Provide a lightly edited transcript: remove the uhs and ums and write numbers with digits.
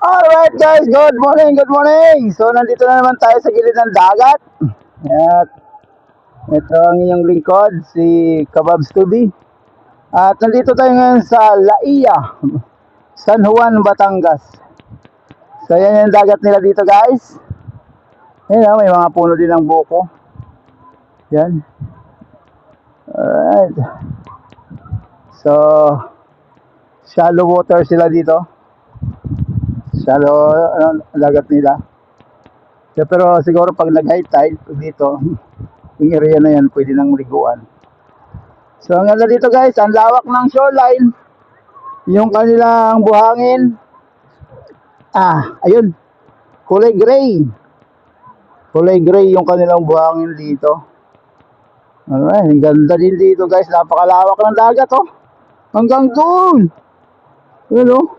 Alright guys, good morning, good morning. So nandito na naman tayo sa gilid ng dagat. At ito ang inyong lingkod, si Kababs Tubi. At nandito tayo ngayon sa Laia, San Juan, Batangas. So yan yung dagat nila dito guys. Ayan, may mga puno din ng buko. Yan. Alright. So, shallow water sila dito. Shallow dagat nila. So, pero siguro pag nag-high tide dito, yung area na yan pwede nang liguan. So ang ganda dito guys, ang lawak ng shoreline. Yung kanilang buhangin, ayun, kulay gray. Kulay gray yung kanilang buhangin dito. Alright, ang ganda din dito guys, napakalawak ng dagat oh. Hanggang doon. Yun oh.